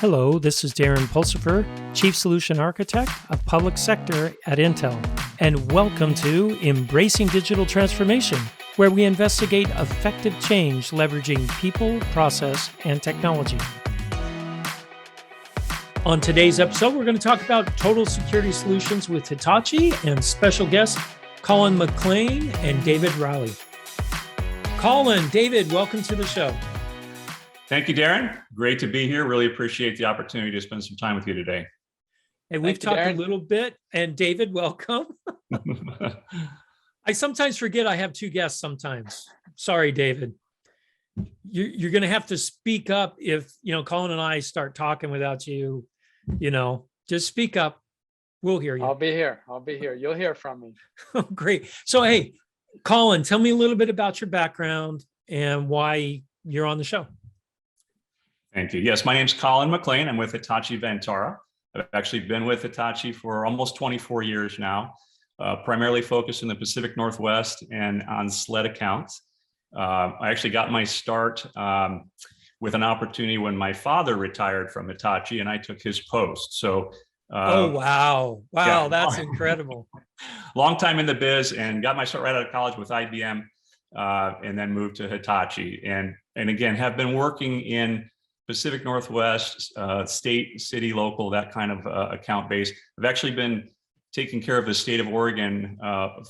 Hello, this is Darren Pulsipher, Chief Solution Architect of Public Sector at Intel, and welcome to Embracing Digital Transformation, where we investigate effective change leveraging people, process, and technology. On today's episode, we're going to talk about total security solutions with Hitachi and special guests Colin, McLean, and David Rowley. Colin, David, welcome to the show. Thank you, Darren. Great to be here. Really appreciate the opportunity to spend some time with you today. And we've talked a little bit, and David, welcome. I sometimes forget I have two guests sometimes. Sorry, David. You're going to have to speak up if, Colin and I start talking without you, just speak up. We'll hear you. I'll be here. You'll hear from me. Great. So, hey, Colin, tell me a little bit about your background and why you're on the show. Thank you. Yes, my name's Colin McLean. I'm with Hitachi Vantara. I've actually been with Hitachi for almost 24 years now, primarily focused in the Pacific Northwest and on SLED accounts. I actually got my start with an opportunity when my father retired from Hitachi and I took his post. So, oh, wow. Wow, yeah. That's incredible. Long time in the biz and got my start right out of college with IBM and then moved to Hitachi. And again, have been working in Pacific Northwest, state, city, local, that kind of account base. I've actually been taking care of the state of Oregon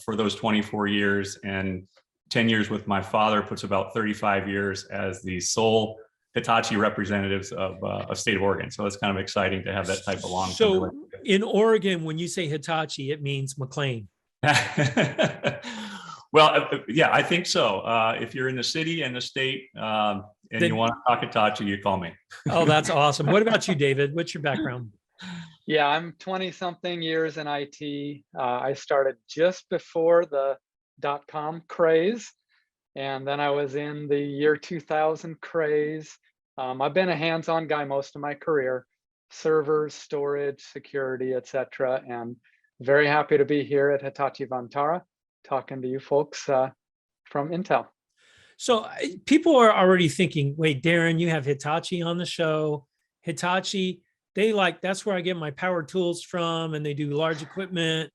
for those 24 years, and 10 years with my father puts about 35 years as the sole Hitachi representatives of state of Oregon. So it's kind of exciting to have that type of long-term relationship. In Oregon, when you say Hitachi, it means McLean. Well, yeah, I think so. If you're in the city and the state and then you want to talk Hitachi, you call me. Oh, that's awesome. What about you, David? What's your background? Yeah, I'm 20-something years in IT. I started just before the .com craze, and then I was in the year 2000 craze. I've been a hands-on guy most of my career, servers, storage, security, etc. And very happy to be here at Hitachi Vantara, talking to you folks from Intel. So people are already thinking, wait, Darren, you have Hitachi on the show. Hitachi, that's where I get my power tools from, and they do large equipment.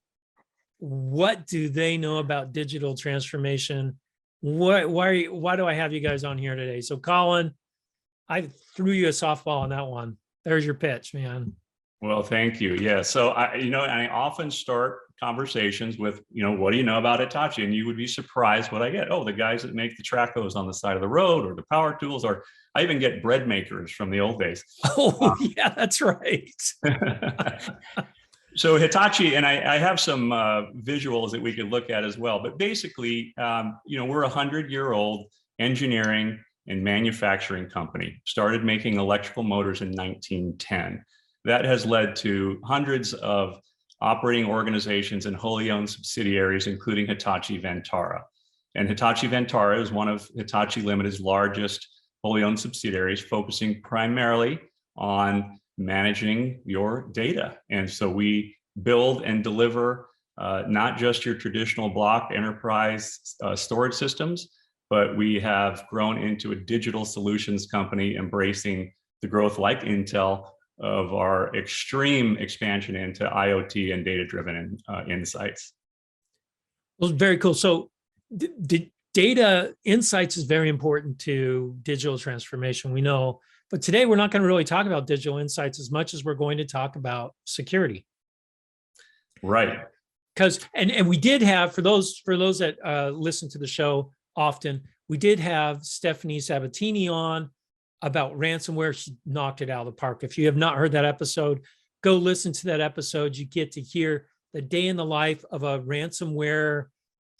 What do they know about digital transformation? Why do I have you guys on here today? So Colin, I threw you a softball on that one. There's your pitch, man. Well, thank you. Yeah. So I often start conversations with, what do you know about Hitachi? And you would be surprised what I get. Oh, the guys that make the track hose on the side of the road, or the power tools, or I even get bread makers from the old days. Oh, yeah, that's right. So Hitachi, and I have some visuals that we could look at as well. But basically, we're a 100-year-old engineering and manufacturing company. Started making electrical motors in 1910. That has led to hundreds of operating organizations and wholly owned subsidiaries, including Hitachi Vantara. And Hitachi Vantara is one of Hitachi Limited's largest wholly owned subsidiaries, focusing primarily on managing your data. And so we build and deliver not just your traditional block enterprise storage systems, but we have grown into a digital solutions company embracing the growth like Intel of our extreme expansion into IoT and data-driven insights. Well, very cool. So data insights is very important to digital transformation, we know. But today we're not going to really talk about digital insights as much as we're going to talk about security. Right. Because and we did have, for those that listen to the show often, we did have Stephanie Sabatini on about ransomware. She knocked it out of the park. If you have not heard that episode, go listen to that episode. You get to hear the day in the life of a ransomware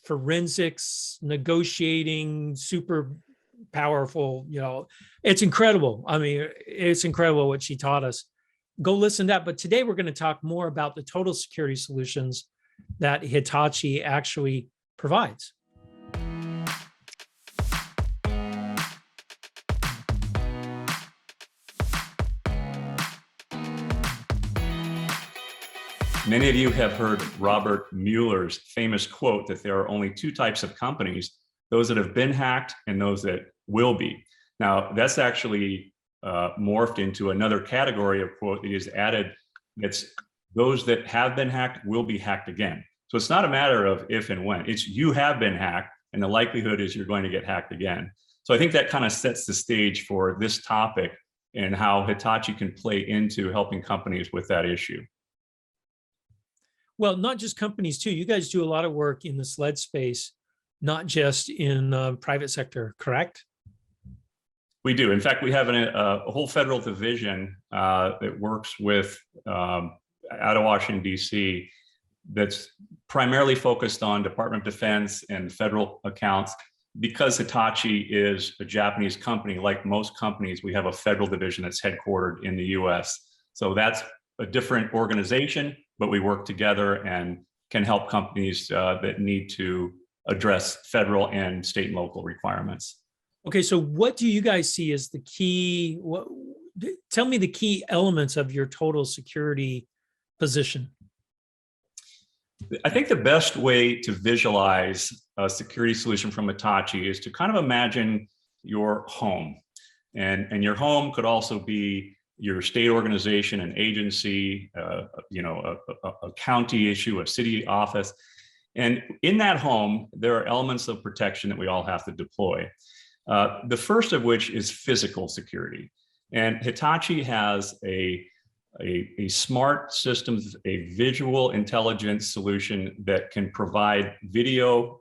forensics negotiating, super powerful, it's incredible. I mean, it's incredible what she taught us. Go listen to that. But today we're going to talk more about the total security solutions that Hitachi actually provides. Many of you have heard Robert Mueller's famous quote that there are only two types of companies, those that have been hacked and those that will be. Now, that's actually morphed into another category of quote that is added. That's those that have been hacked will be hacked again. So it's not a matter of if and when. It's you have been hacked, and the likelihood is you're going to get hacked again. So I think that kind of sets the stage for this topic and how Hitachi can play into helping companies with that issue. Well, not just companies too. You guys do a lot of work in the SLED space, not just in the private sector, correct? We do. In fact, we have a whole federal division that works with out of Washington, D.C. that's primarily focused on Department of Defense and federal accounts. Because Hitachi is a Japanese company, like most companies, we have a federal division that's headquartered in the US. So that's a different organization, but we work together and can help companies that need to address federal and state and local requirements. Okay, so what do you guys see as the key? Tell me the key elements of your total security position. I think the best way to visualize a security solution from Hitachi is to kind of imagine your home. And your home could also be your state organization, an agency, a county issue, a city office. And in that home, there are elements of protection that we all have to deploy. The first of which is physical security. And Hitachi has a smart systems, a visual intelligence solution that can provide video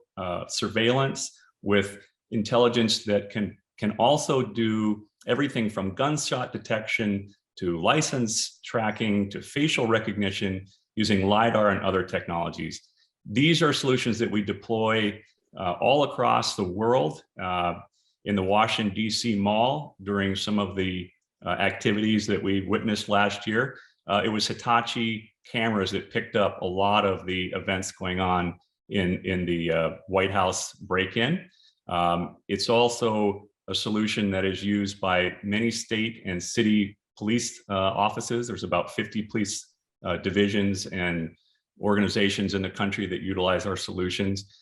surveillance with intelligence that can also do everything from gunshot detection to license tracking to facial recognition using LiDAR and other technologies. These are solutions that we deploy all across the world. In the Washington, D.C. Mall during some of the activities that we witnessed last year. It was Hitachi cameras that picked up a lot of the events going on in the White House break-in. It's also a solution that is used by many state and city police offices. There's about 50 police divisions and organizations in the country that utilize our solutions.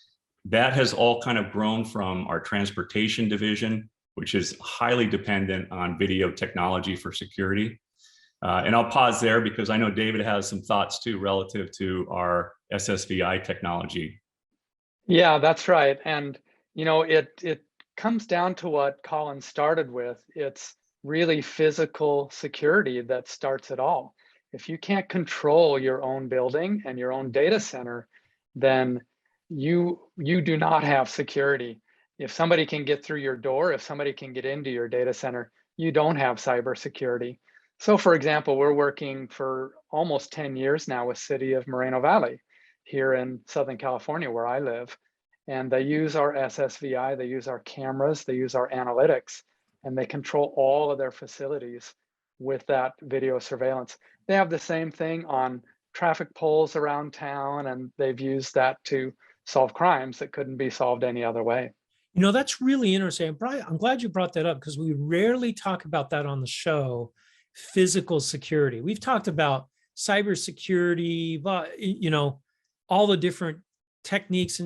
That has all kind of grown from our transportation division, which is highly dependent on video technology for security. And I'll pause there because I know David has some thoughts too relative to our SSVI technology. Yeah, that's right. And, it comes down to what Colin started with. It's really physical security that starts it all. If you can't control your own building and your own data center, then you do not have security. If somebody can get through your door, if somebody can get into your data center, you don't have cybersecurity. So for example, we're working for almost 10 years now with City of Moreno Valley here in Southern California, where I live. And they use our SSVI, they use our cameras, they use our analytics, and they control all of their facilities with that video surveillance. They have the same thing on traffic poles around town, and they've used that to solve crimes that couldn't be solved any other way. That's really interesting. I'm glad you brought that up because we rarely talk about that on the show, physical security. We've talked about cybersecurity, but all the different techniques,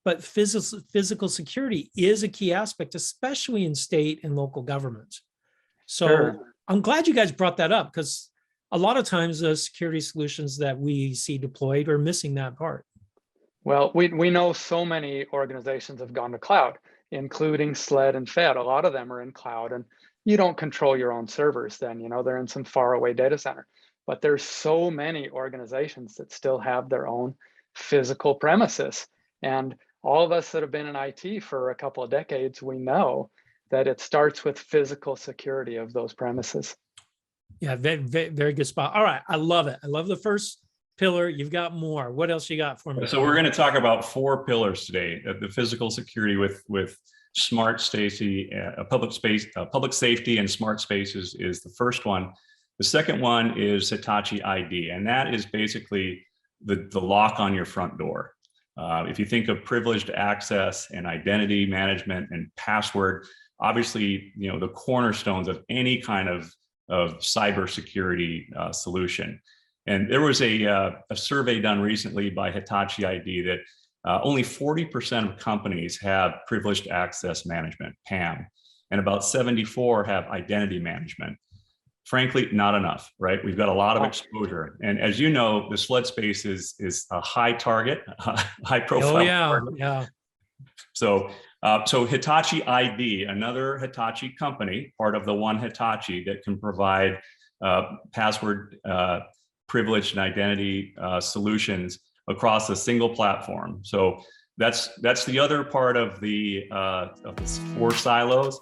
but physical security is a key aspect, especially in state and local governments. So sure. I'm glad you guys brought that up because a lot of times the security solutions that we see deployed are missing that part. Well, we know so many organizations have gone to cloud, including SLED and FED. A lot of them are in cloud, and you don't control your own servers then, they're in some faraway data center. But there's so many organizations that still have their own physical premises. And all of us that have been in IT for a couple of decades, we know that it starts with physical security of those premises. Yeah, very, very, very good spot. All right, I love it. I love the first pillar. You've got more. What else you got for me? So we're going to talk about 4 pillars today: the physical security with smart safety, public safety, and smart spaces is the first one. The second one is Hitachi ID, and that is basically the lock on your front door. If you think of privileged access and identity management and password, obviously, the cornerstones of any kind of cybersecurity solution. And there was a survey done recently by Hitachi ID that only 40% of companies have privileged access management, PAM. and about 74 have identity management. Frankly, not enough, right? We've got a lot of exposure. And as you know, this flood space is a high target, high profile. Oh, yeah, target. yeah. So, so Hitachi ID, another Hitachi company, part of the one Hitachi that can provide password privilege and identity solutions across a single platform. So that's the other part of the 4 silos.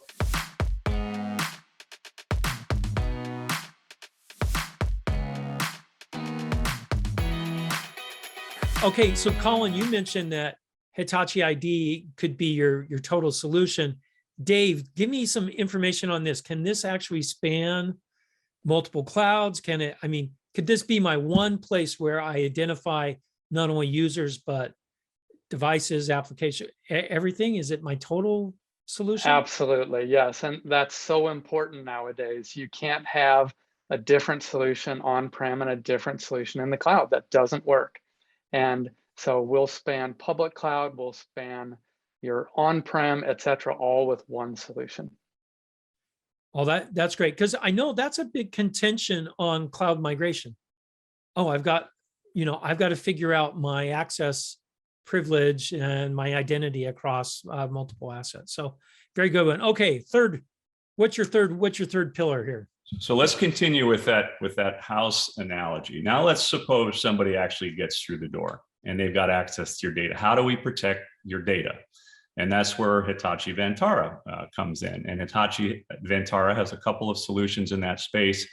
Okay, so Colin, you mentioned that Hitachi ID could be your total solution. Dave, give me some information on this. Can this actually span multiple clouds? Can it, I mean, could this be my one place where I identify not only users, but devices, application, everything? Is it my total solution? Absolutely, yes. And that's so important nowadays. You can't have a different solution on-prem and a different solution in the cloud. That doesn't work. And so we'll span public cloud, we'll span your on-prem, et cetera, all with one solution. Oh, that's great, because I know that's a big contention on cloud migration. Oh, I've got to figure out my access privilege and my identity across multiple assets. So very good one. Okay, what's your third pillar here? So let's continue with that house analogy. Now let's suppose somebody actually gets through the door and they've got access to your data. How do we protect your data? And that's where Hitachi Vantara comes in. And Hitachi Vantara has a couple of solutions in that space.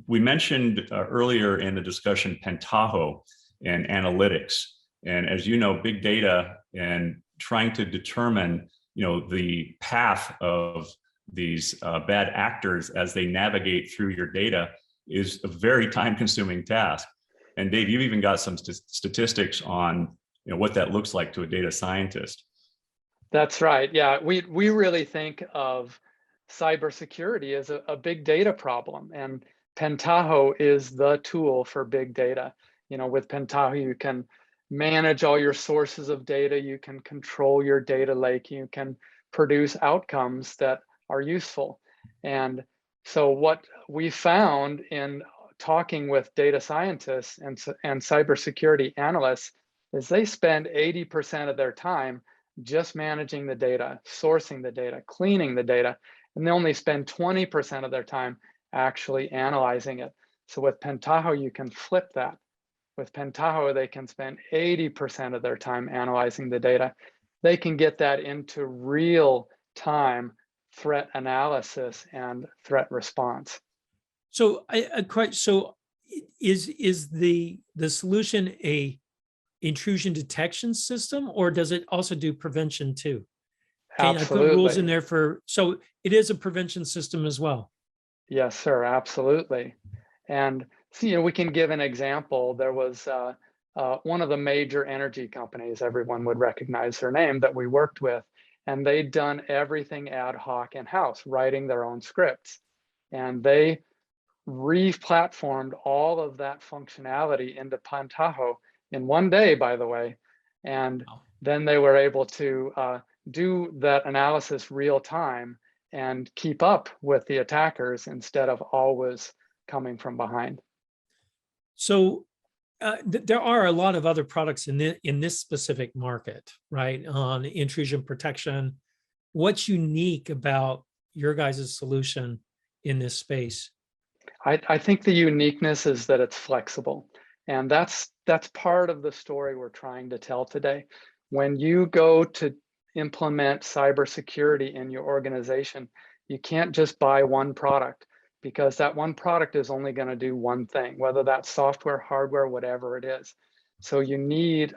We mentioned earlier in the discussion Pentaho and analytics. And as you know, big data and trying to determine the path of these bad actors as they navigate through your data is a very time-consuming task. And Dave, you've even got some statistics on what that looks like to a data scientist. That's right. Yeah, we really think of cybersecurity as a big data problem, and Pentaho is the tool for big data. With Pentaho, you can manage all your sources of data, you can control your data lake, you can produce outcomes that are useful. And so what we found in talking with data scientists and cybersecurity analysts is they spend 80% of their time just managing the data, sourcing the data, cleaning the data, and they only spend 20% of their time actually analyzing it. So with Pentaho, you can flip that. With Pentaho, they can spend 80% of their time analyzing the data. They can get that into real-time threat analysis and threat response. So is the solution a intrusion detection system, or does it also do prevention too? Can Absolutely. I put rules in there so it is a prevention system as well? Yes, sir, absolutely. And so, we can give an example. There was one of the major energy companies, everyone would recognize their name, that we worked with, and they'd done everything ad hoc in-house, writing their own scripts. And they re-platformed all of that functionality into Pentaho in one day, by the way. And then they were able to do that analysis real time and keep up with the attackers instead of always coming from behind. So there are a lot of other products in this specific market, right? On intrusion protection. What's unique about your guys' solution in this space? I think the uniqueness is that it's flexible. And that's part of the story we're trying to tell today. When you go to implement cybersecurity in your organization, you can't just buy one product, because that one product is only going to do one thing, whether that's software, hardware, whatever it is. So you need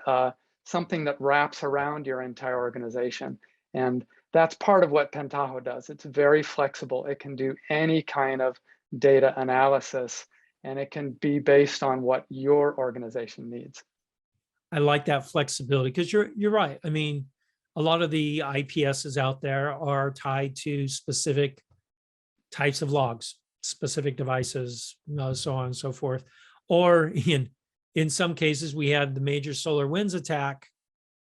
something that wraps around your entire organization. And that's part of what Pentaho does. It's very flexible. It can do any kind of data analysis, and it can be based on what your organization needs. I like that flexibility, because you're right. I mean, a lot of the IPSs out there are tied to specific types of logs, specific devices, so on and so forth. Or in some cases, we had the major SolarWinds attack,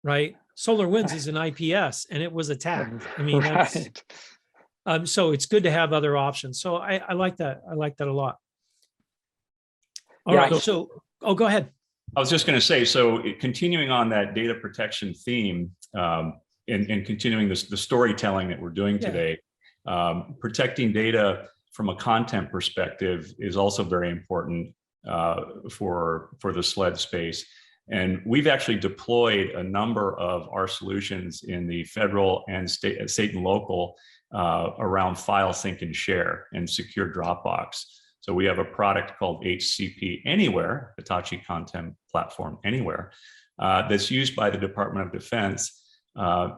right? SolarWinds is an IPS and it was attacked. I mean, that's right. so it's good to have other options. So I like that. I like that a lot. All Yeah. right. So, oh, go ahead. I was just going to say, so continuing on that data protection theme, and continuing the storytelling that we're doing today, protecting data from a content perspective is also very important for the SLED space. And we've actually deployed a number of our solutions in the federal and state and local around file sync and share and secure Dropbox. So we have a product called HCP Anywhere, Hitachi Content Platform Anywhere, that's used by the Department of Defense.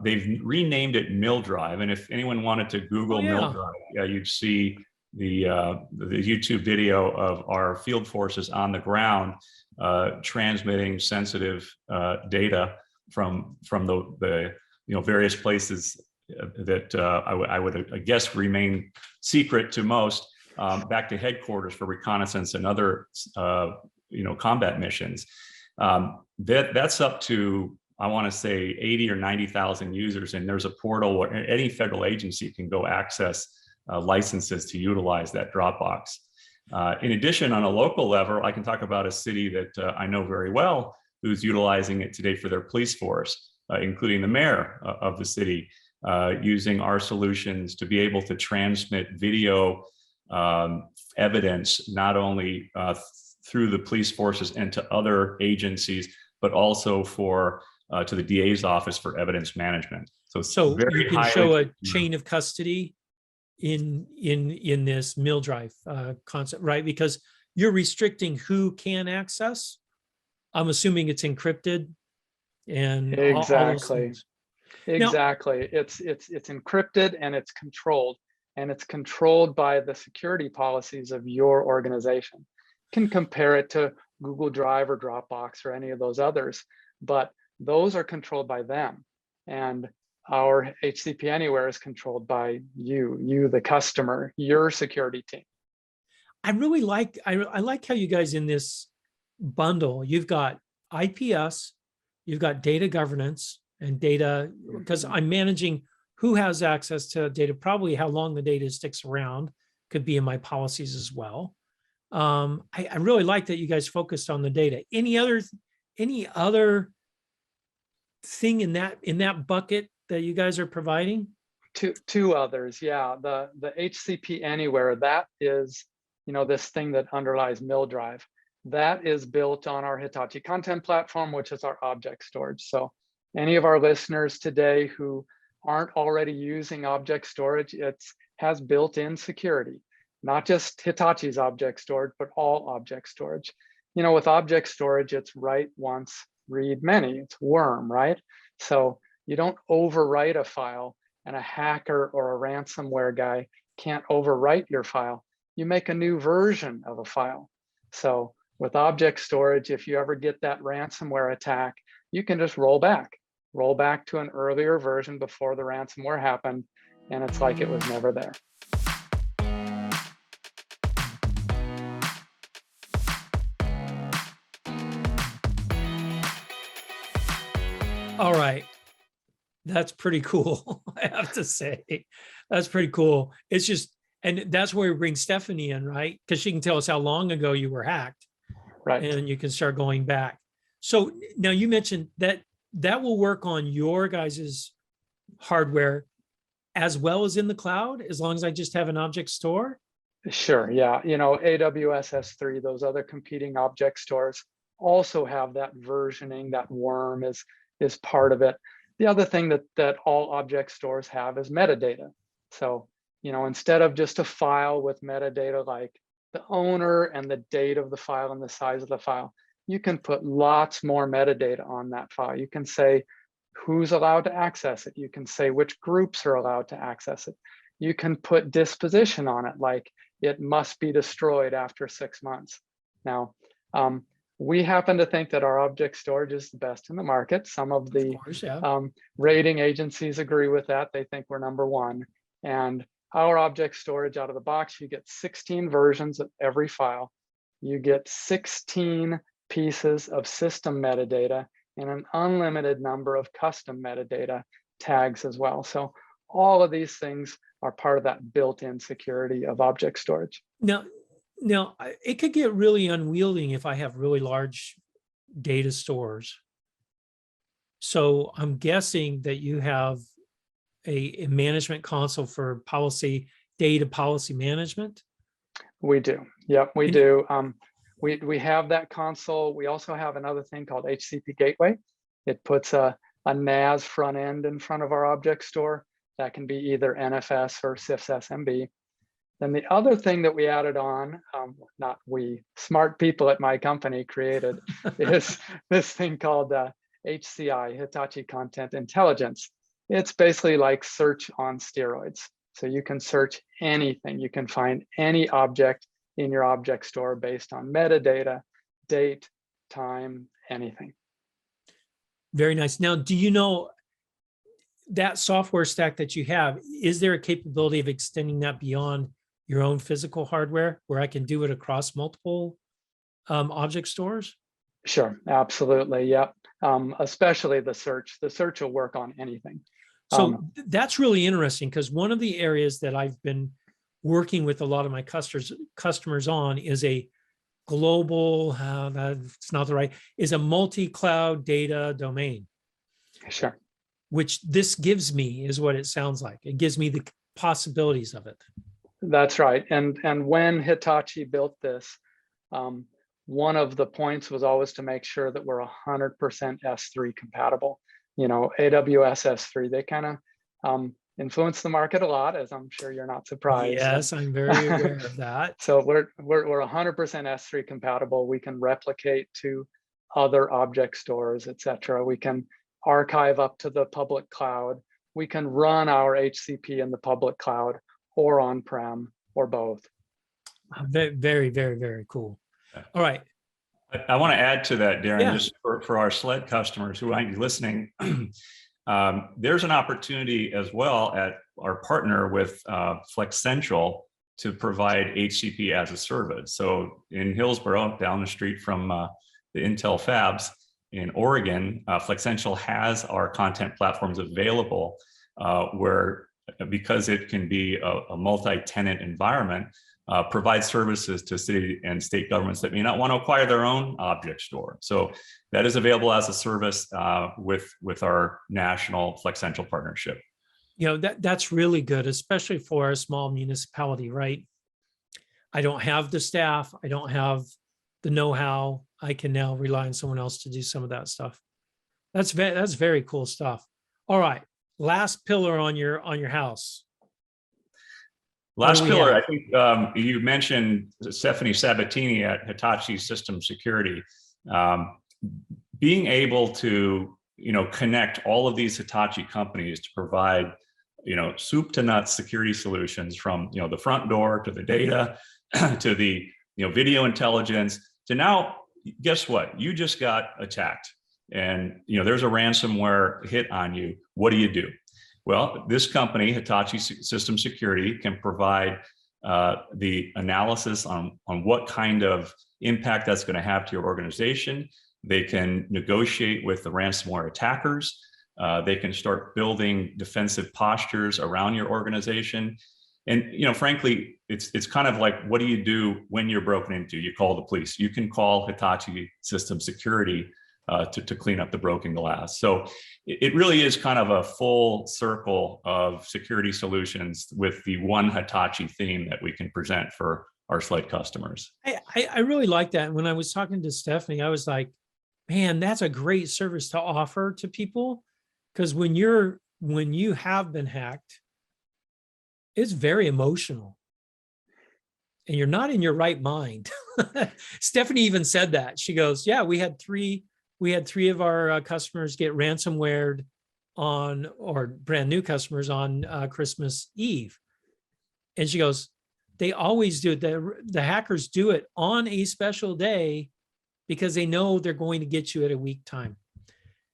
They've renamed it MilDrive, and if anyone wanted to Google MilDrive, you'd see the YouTube video of our field forces on the ground transmitting sensitive data from the various places that I would guess remain secret to most. Back to headquarters for reconnaissance and other, combat missions. That's up to, I want to say, 80 or 90,000 users, and there's a portal where any federal agency can go access licenses to utilize that Dropbox. In addition, on a local level, I can talk about a city that I know very well who's utilizing it today for their police force, including the mayor of the city, using our solutions to be able to transmit video evidence, not only through the police forces and to other agencies, but also to the DA's office for evidence management. So you can show a chain of custody in this MilDrive concept, right? Because you're restricting who can access. I'm assuming it's encrypted and exactly. Exactly. It's encrypted and it's controlled. And it's controlled by the security policies of your organization. You can compare it to Google Drive or Dropbox or any of those others, but those are controlled by them. And our HCP Anywhere is controlled by you, the customer, your security team. I really like, I like how you guys in this bundle, you've got IPS, you've got data governance and data, because I'm managing who has access to data, probably how long the data sticks around could be in my policies as well. I really like that you guys focused on the data. Any other thing in that bucket that you guys are providing? Two others, yeah. The HCP Anywhere, that is, this thing that underlies MilDrive. That is built on our Hitachi Content Platform, which is our object storage. So any of our listeners today who aren't already using object storage, it has built-in security, not just Hitachi's object storage, but all object storage. With object storage, it's write once, read many. It's worm, right? So you don't overwrite a file, and a hacker or a ransomware guy can't overwrite your file. You make a new version of a file. So with object storage, if you ever get that ransomware attack, you can just roll back to an earlier version before the ransomware happened, and it's like it was never there. All right. That's pretty cool. I have to say, that's pretty cool. It's just, and that's where we bring Stephanie in, right? Because she can tell us how long ago you were hacked, right? And you can start going back. So now you mentioned that will work on your guys's hardware as well as in the cloud, as long as I just have an object store? Sure, yeah. AWS S3, those other competing object stores also have that versioning, that worm is part of it. The other thing that all object stores have is metadata. So, instead of just a file with metadata like the owner and the date of the file and the size of the file, you can put lots more metadata on that file. You can say who's allowed to access it. You can say which groups are allowed to access it. You can put disposition on it, like it must be destroyed after 6 months. Now, we happen to think that our object storage is the best in the market. Some of the rating agencies agree with that. They think we're number one. And our object storage out of the box, you get 16 versions of every file. You get 16 pieces of system metadata, and an unlimited number of custom metadata tags as well. So all of these things are part of that built-in security of object storage. Now, it could get really unwieldy if I have really large data stores. So I'm guessing that you have a management console for data policy management. We do. Yep, we do. We have that console. We also have another thing called HCP Gateway. It puts a NAS front end in front of our object store. That can be either NFS or CIFS SMB. Then the other thing that we added on, not we, smart people at my company created, is this thing called HCI, Hitachi Content Intelligence. It's basically like search on steroids. So you can search anything. You can find any object in your object store based on metadata, date, time, anything. Very nice. Now, do you know that software stack that you have, is there a capability of extending that beyond your own physical hardware where I can do it across multiple object stores? Sure, absolutely. Yep. Especially the search. The search will work on anything. So that's really interesting, because one of the areas that I've been working with a lot of my customers on is a global, that's not the right, is a multi-cloud data domain. Sure. Which this gives me, is what it sounds like. It gives me the possibilities of it. That's right. And when Hitachi built this, one of the points was always to make sure that we're 100% S3 compatible. You know, AWS S3, they kind of influence the market a lot, as I'm sure you're not surprised. Yes, I'm very aware of that. So we're 100% S3 compatible. We can replicate to other object stores, etc. We can archive up to the public cloud. We can run our HCP in the public cloud or on-prem or both. Very, very, very, very cool. All right. I want to add to that, Darren, Yeah. just for our SLED customers who might be listening. There's an opportunity as well at our partner with Flex Central to provide HCP as a service. So in Hillsboro, down the street from the Intel fabs in Oregon, Flex Central has our content platforms available where, because it can be a multi-tenant environment, provide services to city and state governments that may not want to acquire their own object store. So that is available as a service with our national Flex Central partnership. You know, that's really good, especially for a small municipality, right? I don't have the staff. I don't have the know-how. I can now rely on someone else to do some of that stuff. That's very cool stuff. All right, last pillar on your house. Last pillar, I think you mentioned Stephanie Sabatini at Hitachi System Security. Being able to, connect all of these Hitachi companies to provide, soup to nuts security solutions from, the front door to the data to the, video intelligence to now, guess what? You just got attacked and, there's a ransomware hit on you. What do? Well, this company, Hitachi System Security, can provide the analysis on what kind of impact that's going to have to your organization. They can negotiate with the ransomware attackers. They can start building defensive postures around your organization. And frankly, it's kind of like, what do you do when you're broken into? You call the police. You can call Hitachi System Security to clean up the broken glass. So it really is kind of a full circle of security solutions with the one Hitachi theme that we can present for our SLED customers. I really like that. When I was talking to Stephanie, I was like, man, that's a great service to offer to people. Because when you have been hacked, it's very emotional. And you're not in your right mind. Stephanie even said that. She goes, yeah, we had three of our customers get ransomwared or brand new customers on Christmas Eve. And she goes, they always do it. The hackers do it on a special day because they know they're going to get you at a weak time.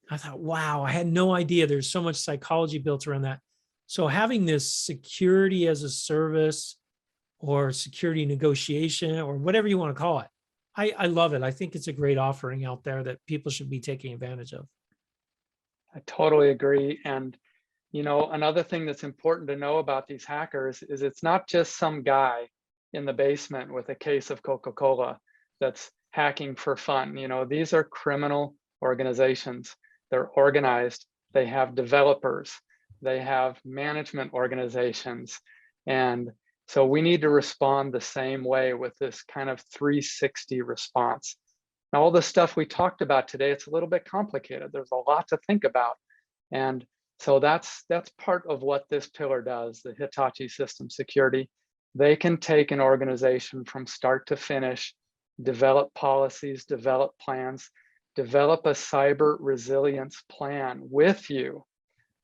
I thought, wow, I had no idea there's so much psychology built around that. So having this security as a service or security negotiation or whatever you want to call it, I love it. I think it's a great offering out there that people should be taking advantage of. I totally agree. And, you know, another thing that's important to know about these hackers is it's not just some guy in the basement with a case of Coca-Cola that's hacking for fun. You know, these are criminal organizations. They're organized. They have developers. They have management organizations. And so we need to respond the same way with this kind of 360 response. Now, all the stuff we talked about today, it's a little bit complicated. There's a lot to think about. And so that's part of what this pillar does, the Hitachi System Security. They can take an organization from start to finish, develop policies, develop plans, develop a cyber resilience plan with you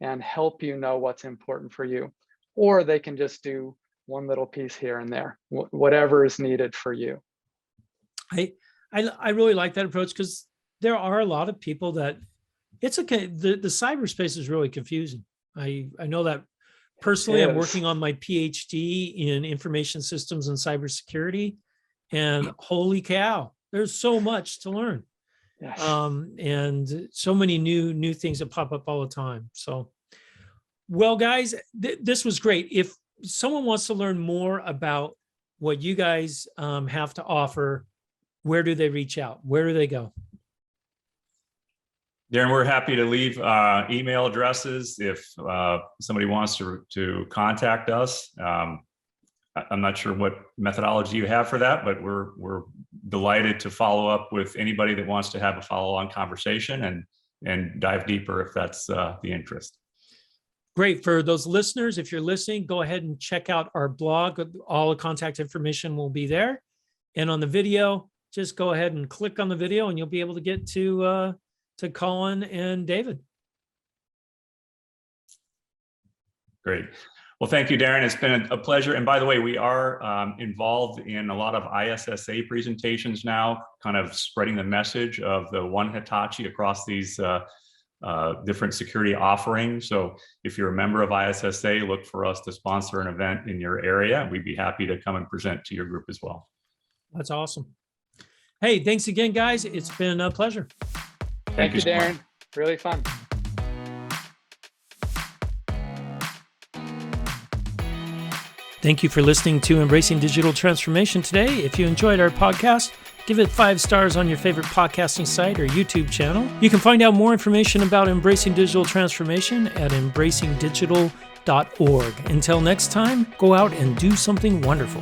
and help you know what's important for you. Or they can just do one little piece here and there, whatever is needed for you. I really like that approach because there are a lot of people that it's okay. The cyberspace is really confusing. I know that personally. I'm working on my PhD in information systems and cybersecurity, and holy cow, there's so much to learn. Yes. And so many new things that pop up all the time. So, well, guys, this was great. If someone wants to learn more about what you guys have to offer, where do they reach out? Where do they go? Darren, we're happy to leave email addresses if somebody wants to contact us. I'm not sure what methodology you have for that, but we're delighted to follow up with anybody that wants to have a follow-on conversation and dive deeper if that's the interest. Great. For those listeners, if you're listening, go ahead and check out our blog. All the contact information will be there. And on the video, just go ahead and click on the video and you'll be able to get to Colin and David. Great. Well, thank you, Darren. It's been a pleasure. And by the way, we are involved in a lot of ISSA presentations now, kind of spreading the message of the One Hitachi across these different security offerings. So if you're a member of ISSA, look for us to sponsor an event in your area. We'd be happy to come and present to your group as well. That's awesome. Hey, thanks again, guys. It's been a pleasure. Thank you, Darren. Really fun. Thank you for listening to Embracing Digital Transformation today. If you enjoyed our podcast, give it 5 stars on your favorite podcasting site or YouTube channel. You can find out more information about Embracing Digital Transformation at embracingdigital.org. Until next time, go out and do something wonderful.